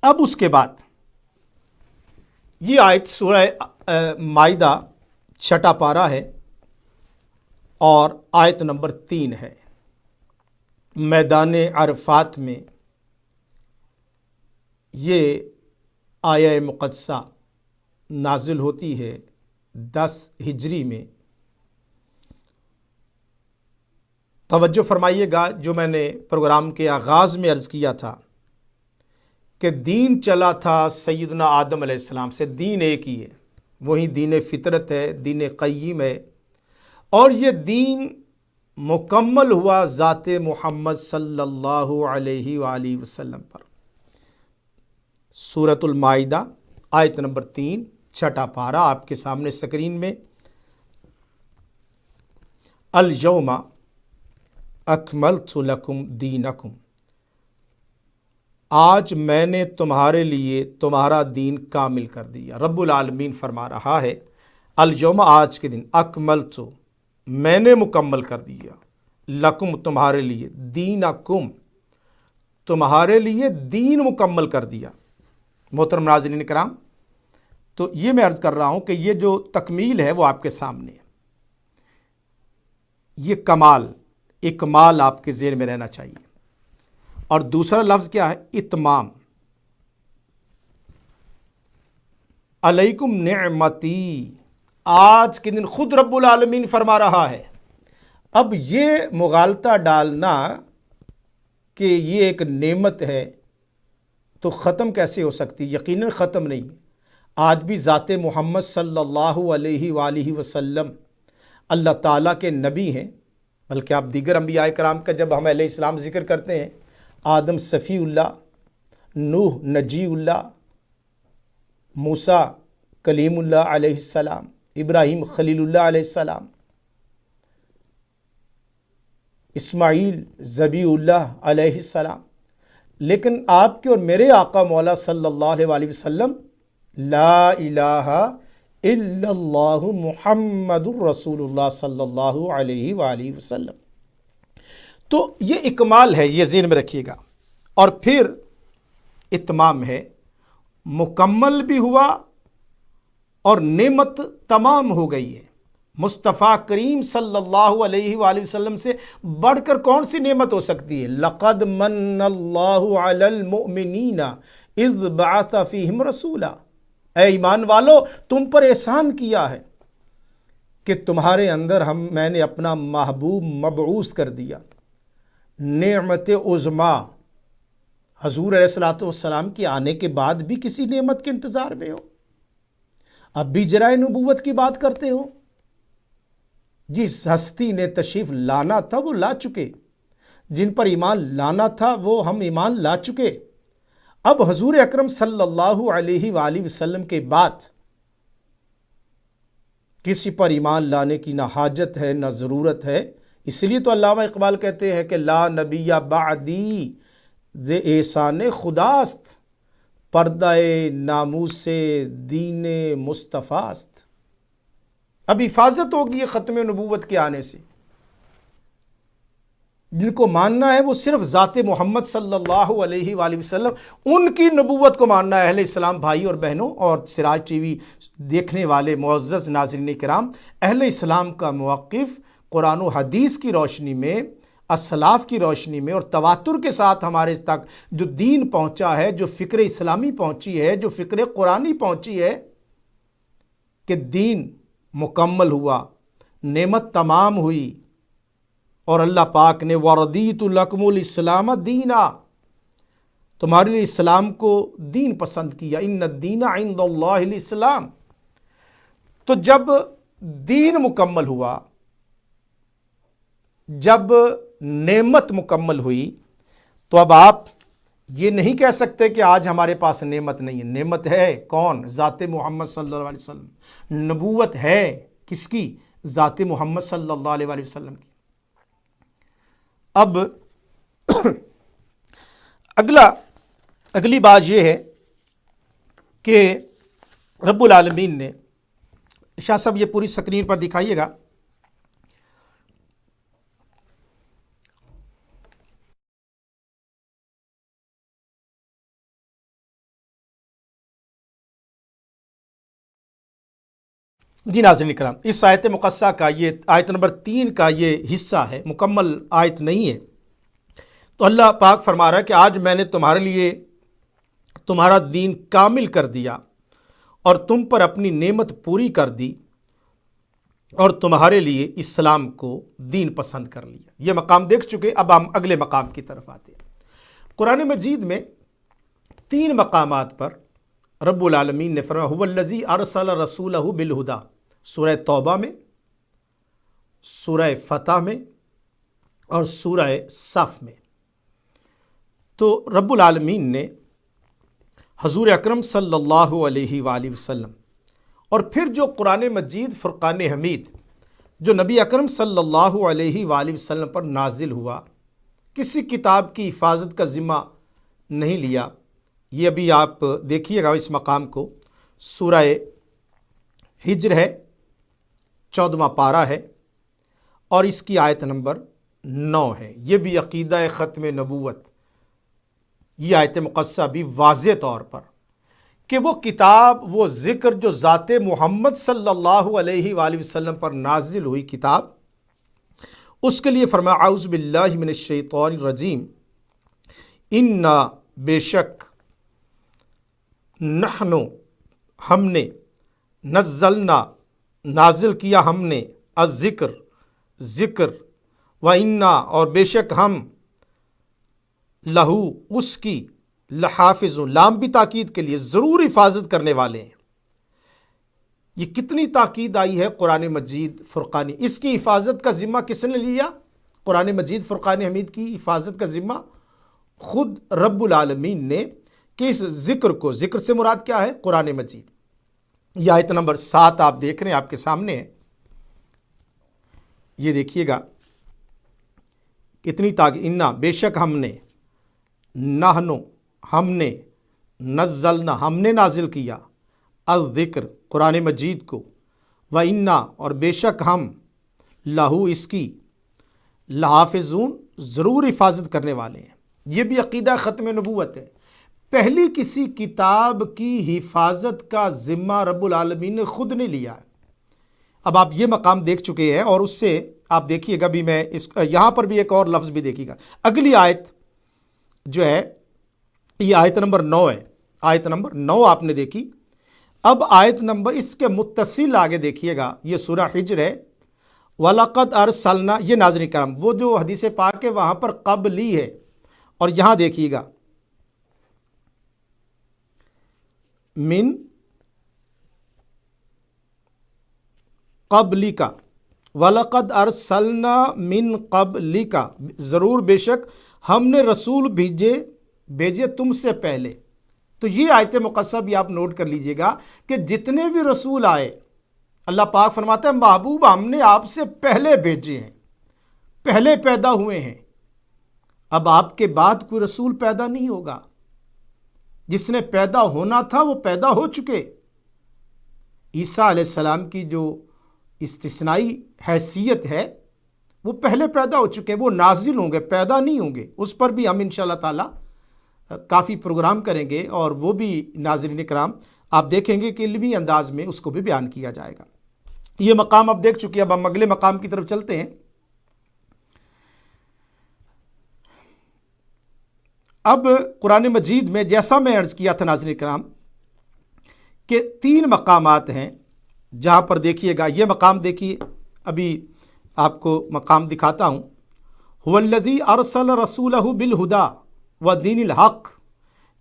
Speaker 2: اب اس کے بعد یہ آیت سورہ مائدہ 6 پارہ ہے اور آیت نمبر 3 ہے۔ میدان عرفات میں یہ آیہ مقدسہ نازل ہوتی ہے 10 ہجری میں۔ توجہ فرمائیے گا، جو میں نے پروگرام کے آغاز میں عرض کیا تھا کہ دین چلا تھا سیدنا آدم علیہ السلام سے، دین ایک ہی ہے، وہی دین فطرت ہے، دین قیم ہے، اور یہ دین مکمل ہوا ذات محمد صلی اللہ علیہ وآلہ وسلم پر۔ سورۃ المائدہ آیت نمبر 3 6 پارہ آپ کے سامنے سکرین میں، الیوم اکملت لکم دینکم، آج میں نے تمہارے لیے تمہارا دین کامل کر دیا۔ رب العالمین فرما رہا ہے الیوم، آج کے دن، اکملت، میں نے مکمل کر دیا، لکم، تمہارے لیے، دینکم، تمہارے لیے دین مکمل کر دیا۔ محترم ناظرین کرام، تو یہ میں عرض کر رہا ہوں کہ یہ جو تکمیل ہے وہ آپ کے سامنے ہے۔ یہ کمال، اکمال آپ کے ذہن میں رہنا چاہیے۔ اور دوسرا لفظ کیا ہے؟ اتمام۔ علیکم نعمتی، آج کے دن خود رب العالمین فرما رہا ہے۔ اب یہ مغالطہ ڈالنا کہ یہ ایک نعمت ہے تو ختم کیسے ہو سکتی؟ یقیناً ختم نہیں۔ آج بھی ذات محمد صلی اللہ علیہ وآلہ وسلم اللہ تعالیٰ کے نبی ہیں، بلکہ آپ دیگر انبیاء کرام کا جب ہم علیہ السلام ذکر کرتے ہیں، آدم صفی اللہ، نوح نجی اللہ، موسیٰ کلیم اللہ علیہ السلام، ابراہیم خلیل اللہ علیہ السلام، اسماعیل ذبی اللہ علیہ السلام، لیکن آپ کے اور میرے آقا مولا صلی اللہ علیہ وسلم لا الہ الا اللہ محمد الرسول اللہ صلی اللہ علیہ وآلہ وسلم۔ تو یہ اکمال ہے، یہ ذہن میں رکھیے گا۔ اور پھر اتمام ہے، مکمل بھی ہوا اور نعمت تمام ہو گئی ہے۔ مصطفیٰ کریم صلی اللہ علیہ وآلہ وسلم سے بڑھ کر کون سی نعمت ہو سکتی ہے؟ لقد من اللہ علی المؤمنین اذ بعث فیہم رسولا، اے ایمان والو تم پر احسان کیا ہے کہ تمہارے اندر میں نے اپنا محبوب مبعوث کر دیا۔ نعمت عظمیٰ، حضور علیہ الصلوۃ والسلام کے آنے کے بعد بھی کسی نعمت کے انتظار میں ہو؟ اب بھی جرائے نبوت کی بات کرتے ہو؟ جس ہستی نے تشریف لانا تھا وہ لا چکے، جن پر ایمان لانا تھا وہ ہم ایمان لا چکے۔ اب حضور اکرم صلی اللہ علیہ وآلہ وسلم کے بعد کسی پر ایمان لانے کی نہ حاجت ہے نہ ضرورت ہے۔ اس لیے تو علامہ اقبال کہتے ہیں کہ لا نبی بعدی ز احسان خداست، پردہ ناموس دین مصطفیٰ است۔ اب حفاظت ہوگی ختم نبوت کے آنے سے۔ جن کو ماننا ہے وہ صرف ذات محمد صلی اللہ علیہ وآلہ وسلم، ان کی نبوت کو ماننا ہے۔ اہل اسلام بھائی اور بہنوں اور سراج ٹی وی دیکھنے والے معزز ناظرین کرام، اہل اسلام کا موقف قرآن و حدیث کی روشنی میں، اسلاف کی روشنی میں اور تواتر کے ساتھ ہمارے تک جو دین پہنچا ہے، جو فکر اسلامی پہنچی ہے، جو فکر قرآنی پہنچی ہے کہ دین مکمل ہوا، نعمت تمام ہوئی، اور اللہ پاک نے وَرَضِيتُ لَكُمُ الْإِسْلَامَ دِينًا، تمہارے لیے اسلام کو دین پسند کیا۔ اِنَّ الدِّينَ عِنْدَ اللَّهِ الْإِسْلَامِ۔ تو جب دین مکمل ہوا، جب نعمت مکمل ہوئی، تو اب آپ یہ نہیں کہہ سکتے کہ آج ہمارے پاس نعمت نہیں ہے۔ نعمت ہے، کون؟ ذات محمد صلی اللہ علیہ وسلم۔ نبوت ہے کس کی؟ ذات محمد صلی اللہ علیہ وسلم کی۔ اب اگلی بات یہ ہے کہ رب العالمین نے، شاہ صاحب یہ پوری سکرین پر دکھائیے گا، جی ناظرین کرام، اس آیت مقدسہ کا یہ آیت نمبر 3 کا یہ حصہ ہے، مکمل آیت نہیں ہے۔ تو اللہ پاک فرما رہا ہے کہ آج میں نے تمہارے لیے تمہارا دین کامل کر دیا اور تم پر اپنی نعمت پوری کر دی اور تمہارے لیے اسلام کو دین پسند کر لیا۔ یہ مقام دیکھ چکے، اب ہم اگلے مقام کی طرف آتے ہیں۔ قرآن مجید میں 3 مقامات پر رب العالمین نے فرمایا هو الذی ارسل رسولہ بالہدی، سورہ توبہ میں، سورہ فتح میں اور سورہ صف میں۔ تو رب العالمین نے حضور اکرم صلی اللہ علیہ وآلہ وسلم اور پھر جو قرآن مجید فرقان حمید جو نبی اکرم صلی اللہ علیہ وآلہ وسلم پر نازل ہوا، کسی کتاب کی حفاظت کا ذمہ نہیں لیا۔ یہ ابھی آپ دیکھیے گا اس مقام کو، سورہ ہجر ہے، 14واں پارہ ہے اور اس کی آیت نمبر 9 ہے۔ یہ بھی عقیدہ ختم نبوت، یہ آیت مقدسہ بھی واضح طور پر کہ وہ کتاب، وہ ذکر جو ذات محمد صلی اللہ علیہ وآلہ وسلم پر نازل ہوئی کتاب، اس کے لیے فرمایا اعوذ باللہ من الشیطان الرجیم، انا بے شک نحن ہم نے، نزلنا نازل کیا ہم نے، الذکر ذکر، و انا اور بے شک ہم، لہو اس کی، لحافظ، لام بھی تاکید کے لیے ضرور حفاظت کرنے والے ہیں۔ یہ کتنی تاکید آئی ہے قرآن مجید فرقانی، اس کی حفاظت کا ذمہ کس نے لیا؟ قرآن مجید فرقان حمید کی حفاظت کا ذمہ خود رب العالمین نے، کس ذکر کو، ذکر سے مراد کیا ہے؟ قرآن مجید۔ یہ آیت نمبر 7 آپ دیکھ رہے ہیں، آپ کے سامنے ہے، یہ دیکھیے گا کتنی انا بے شک ہم نے، نحنو ہم نے، نزلنا ہم نے نازل کیا، الذکر قرآن مجید کو، و انا اور بے شک ہم، لہو اس کی، لحافظون ضرور حفاظت کرنے والے ہیں۔ یہ بھی عقیدہ ختم نبوت ہے، پہلی کسی کتاب کی حفاظت کا ذمہ رب العالمین نے خود نے لیا ہے۔ اب آپ یہ مقام دیکھ چکے ہیں، اور اس سے آپ دیکھیے گا بھی، میں یہاں پر بھی ایک اور لفظ بھی دیکھیے گا، اگلی آیت جو ہے یہ آیت نمبر 9 ہے، آیت نمبر 9 آپ نے دیکھی۔ اب آیت نمبر اس کے متصل آگے دیکھیے گا، یہ سورہ حجر ہے، وَلَقَدْ أَرْسَلْنَا، یہ ناظرین کرام وہ جو حدیث پاک ہے وہاں پر قبلی ہے، اور یہاں دیکھیے گا من قبلک، وَلَقَدْ أَرْسَلْنَا مِن قَبْلِکَ، ضرور بے شک ہم نے رسول بھیجے تم سے پہلے۔ تو یہ آیت مقدسہ بھی آپ نوٹ کر لیجئے گا کہ جتنے بھی رسول آئے، اللہ پاک فرماتا ہے محبوب ہم نے آپ سے پہلے بھیجے ہیں، پہلے پیدا ہوئے ہیں۔ اب آپ کے بعد کوئی رسول پیدا نہیں ہوگا، جس نے پیدا ہونا تھا وہ پیدا ہو چکے۔ عیسیٰ علیہ السلام کی جو استثنائی حیثیت ہے وہ پہلے پیدا ہو چکے، وہ نازل ہوں گے، پیدا نہیں ہوں گے۔ اس پر بھی ہم انشاءاللہ تعالی کافی پروگرام کریں گے، اور وہ بھی ناظرین کرام آپ دیکھیں گے کہ علمی انداز میں اس کو بھی بیان کیا جائے گا۔ یہ مقام آپ دیکھ چکے، اب ہم اگلے مقام کی طرف چلتے ہیں۔ اب قرآن مجید میں جیسا میں عرض کیا تھا ناظرین کرام کہ 3 مقامات ہیں جہاں پر دیکھیے گا، یہ مقام دیکھیے، ابھی آپ کو مقام دکھاتا ہوں، هو الذی ارسل رسولہ بالہدی ودین الحق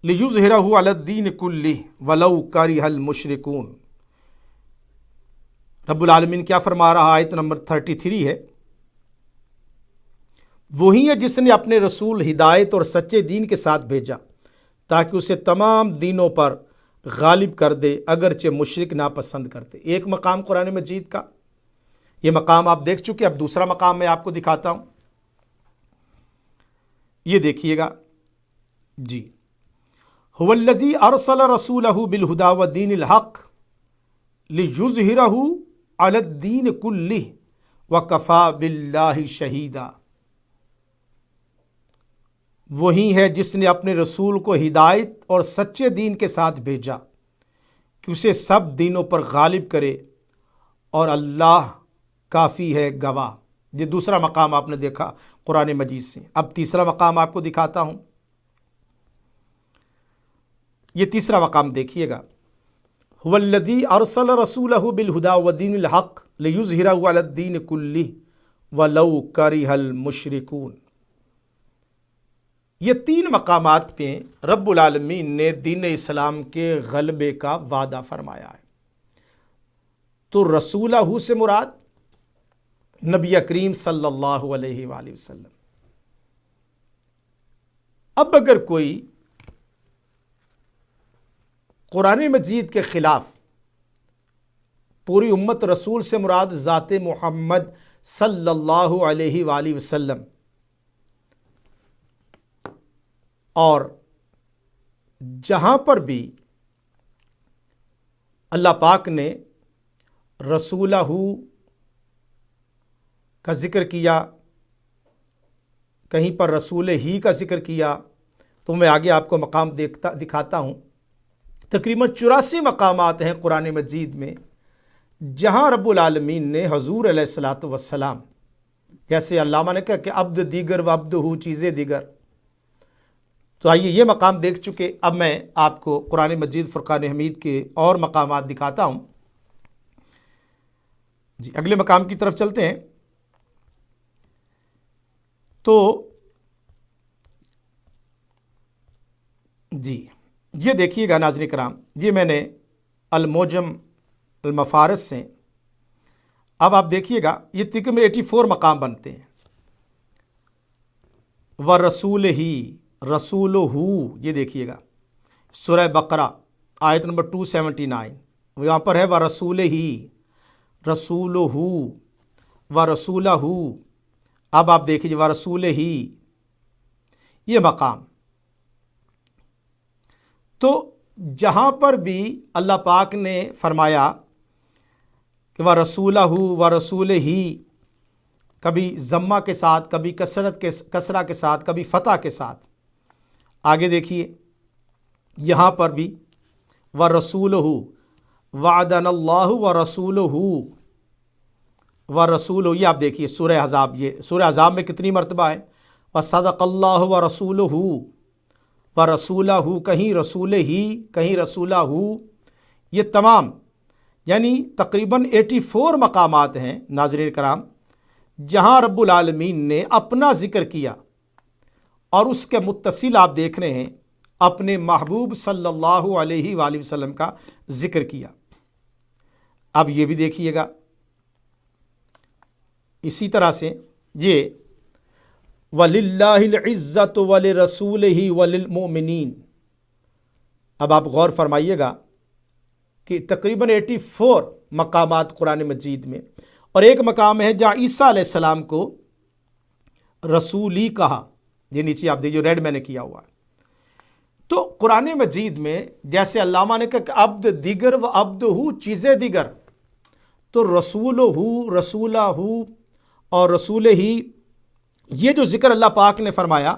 Speaker 2: لیظہرہ علی الدین کلہ ولو کرہ المشرکون۔ رب العالمین کیا فرما رہا؟ آیت نمبر 33 ہے، وہی ہے جس نے اپنے رسول ہدایت اور سچے دین کے ساتھ بھیجا تاکہ اسے تمام دینوں پر غالب کر دے اگرچہ مشرک ناپسند کرتے۔ ایک مقام قرآن مجید کا، یہ مقام آپ دیکھ چکے۔ اب دوسرا مقام میں آپ کو دکھاتا ہوں، یہ دیکھیے گا جی، هو الذی ارسل رسولہ بالہدی ودین الحق لیظہرہ علی الدین کلہ وکفی باللہ شہیدا۔ وہی ہے جس نے اپنے رسول کو ہدایت اور سچے دین کے ساتھ بھیجا کہ اسے سب دینوں پر غالب کرے، اور اللہ کافی ہے گواہ۔ یہ دوسرا مقام آپ نے دیکھا قرآن مجید سے۔ اب تیسرا مقام آپ کو دکھاتا ہوں، یہ تیسرا مقام دیکھیے گا، هو الذی ارسل رسولہ بالہدی ودین الحق لیظہرہ علی الدین کلہ ولو کرہ المشرکون۔ یہ 3 مقامات پہ رب العالمین نے دین اسلام کے غلبے کا وعدہ فرمایا ہے۔ تو رسولہ سے مراد نبی کریم صلی اللہ علیہ وآلہ وسلم۔ اب اگر کوئی قرآن مجید کے خلاف، پوری امت رسول سے مراد ذات محمد صلی اللہ علیہ وآلہ وسلم، اور جہاں پر بھی اللہ پاک نے رسولہ کا ذکر کیا، کہیں پر رسول ہی کا ذکر کیا، تو میں آگے آپ کو مقام دکھاتا ہوں۔ تقریباً 84 مقامات ہیں قرآن مجید میں جہاں رب العالمین نے حضور علیہ الصلاۃ والسلام، جیسے علامہ نے کہا کہ عبد دیگر و عبدہ چیزیں دیگر۔ تو آئیے یہ مقام دیکھ چکے، اب میں آپ کو قرآن مجید فرقان حمید کے اور مقامات دکھاتا ہوں۔ جی اگلے مقام کی طرف چلتے ہیں۔ تو جی یہ دیکھیے گا ناظرین کرام، یہ میں نے الموجم المفارس سے، اب آپ دیکھیے گا یہ تقریباً 84 مقام بنتے ہیں۔ و رسول ہی، رسول ہو، یہ دیکھیے گا سورہ بقرہ آیت نمبر 279، یہاں پر ہے وَرَسُولِ ہی، رسول ہو ورسولہ ہو۔ اب آپ دیکھیے وَرَسُولِ ہی، یہ مقام تو جہاں پر بھی اللہ پاک نے فرمایا کہ وَرَسُولَ ہُ وَرَسُولِ ہی، کبھی ضمہ کے ساتھ، کبھی کسرہ کے ساتھ، کبھی فتح کے ساتھ، آگے دیکھیے یہاں پر بھی وَرَسُولُهُ وَعَدَنَ اللَّهُ وَرَسُولُهُ وَرَسُولُهُ، یہ آپ دیکھیے سورہ احزاب، یہ سورہ احزاب میں کتنی مرتبہ ہے، وَصَدَقَ اللَّهُ وَرَسُولُهُ وَرَسُولَهُ، کہیں رسول ہی، کہیں رسولہ ہو، یہ تمام یعنی تقریباً 84 مقامات ہیں ناظرین کرام جہاں رب العالمین نے اپنا ذکر کیا، اور اس کے متصل آپ دیکھ رہے ہیں اپنے محبوب صلی اللہ علیہ وآلہ وسلم کا ذکر کیا۔ اب یہ بھی دیکھیے گا اسی طرح سے یہ وَلِلَّهِ الْعِزَّةُ وَلِرَسُولِهِ وَلِلْمُؤْمِنِينَ، اب آپ غور فرمائیے گا کہ تقریباً 84 مقامات قرآن مجید میں، اور ایک مقام ہے جہاں عیسیٰ علیہ السلام کو رسولی کہا، یہ نیچے آپ دیکھیے ریڈ میں نے کیا ہوا ہے۔ تو قرآن مجید میں جیسے علامہ نے کہا کہ عبد دیگر و عبد ہو چیزیں دیگر، تو رسول ہو، رسولہ ہو اور رسول ہی، یہ جو ذکر اللہ پاک نے فرمایا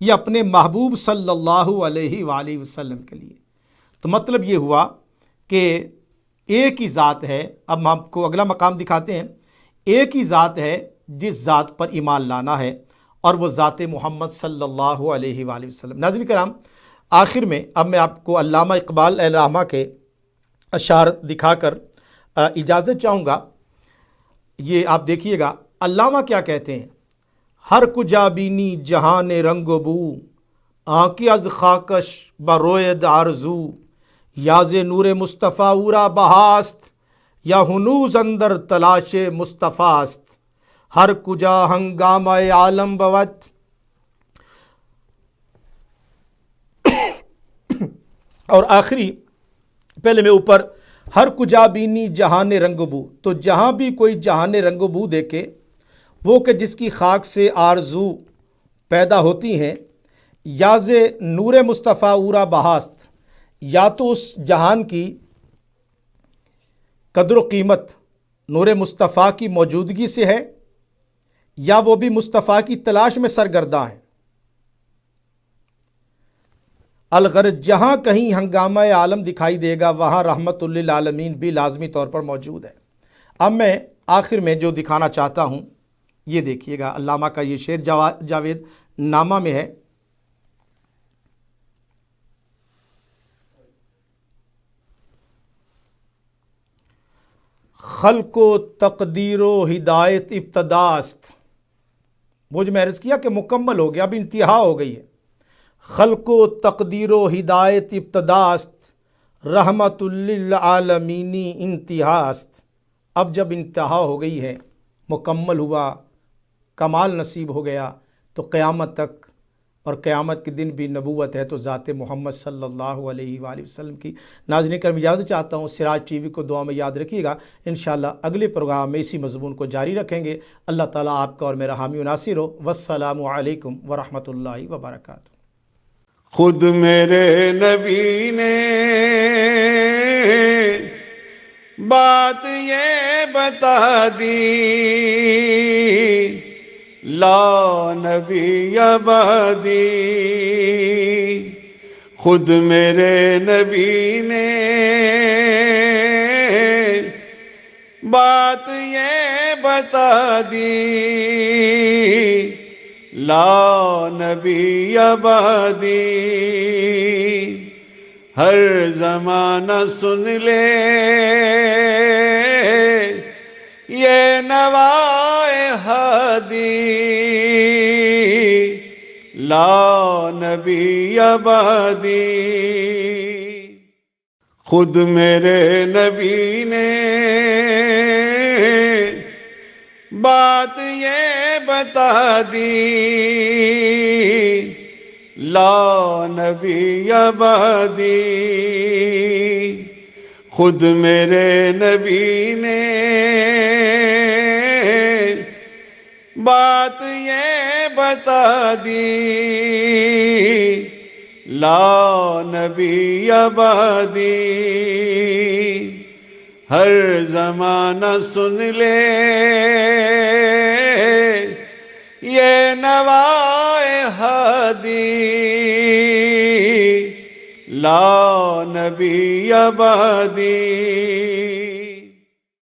Speaker 2: یہ اپنے محبوب صلی اللہ علیہ وآلہ وسلم کے لیے، تو مطلب یہ ہوا کہ ایک ہی ذات ہے۔ اب ہم آپ کو اگلا مقام دکھاتے ہیں، ایک ہی ذات ہے جس ذات پر ایمان لانا ہے، اور وہ ذات محمد صلی اللہ علیہ وآلہ وسلم۔ ناظرین کرام، آخر میں اب میں آپ کو علامہ اقبال رحمہ کے اشعار دکھا کر اجازت چاہوں گا۔ یہ آپ دیکھیے گا علامہ کیا کہتے ہیں، ہر کجا بینی جہان رنگ و بو، آنکی از خاکش بروید آرزو، یاز نور مصطفیٰ اورا بہاست، یا ہنوز اندر تلاش مصطفیٰ است، ہر کجا ہنگامہ عالم بوت۔ اور آخری پہلے میں اوپر ہر کجا بینی جہان رنگ بو، تو جہاں بھی کوئی جہان رنگ بو دیکھے وہ کہ جس کی خاک سے آرزو پیدا ہوتی ہیں، یاز نور مصطفیٰ اورا بہاست، یا تو اس جہان کی قدر و قیمت نور مصطفیٰ کی موجودگی سے ہے، یا وہ بھی مصطفیٰ کی تلاش میں سرگرداں ہیں۔ الغرض جہاں کہیں ہنگامہ عالم دکھائی دے گا وہاں رحمت للعالمین بھی لازمی طور پر موجود ہے۔ اب میں آخر میں جو دکھانا چاہتا ہوں یہ دیکھیے گا، علامہ کا یہ شعر جاوید نامہ میں ہے، خلق و تقدیر و ہدایت ابتداست، وہ جو میں عرض کیا کہ مکمل ہو گیا، اب انتہا ہو گئی ہے۔ خلق و تقدیر و ہدایت ابتداست، رحمت للعالمین انتہاست، اب جب انتہا ہو گئی ہے، مکمل ہوا، کمال نصیب ہو گیا، تو قیامت تک اور قیامت کے دن بھی نبوت ہے تو ذات محمد صلی اللہ علیہ وآلہ وسلم کی۔ ناظرین کرام، اجازت چاہتا ہوں، سراج ٹی وی کو دعا میں یاد رکھیے گا، انشاءاللہ اگلے پروگرام میں اسی مضمون کو جاری رکھیں گے۔ اللہ تعالیٰ آپ کا اور میرا حامی و ناصر ہو۔ والسلام علیکم ورحمۃ اللہ وبرکاتہ۔
Speaker 1: خود میرے نبی نے بات یہ بتا دی، لا نبی بعدی، خود میرے نبی نے بات یہ بتا دی، لا نبی بعدی، ہر زمانہ سن لے یہ نوائے ہادی، لا نبی بعدی، خود میرے نبی نے بات یہ بتا دی، لا نبی بعدی، خود میرے نبی نے بات یہ بتا دی، لا نبی بعدی، ہر زمانہ سن لے یہ نوائے ہادی، لا نبی بعدی،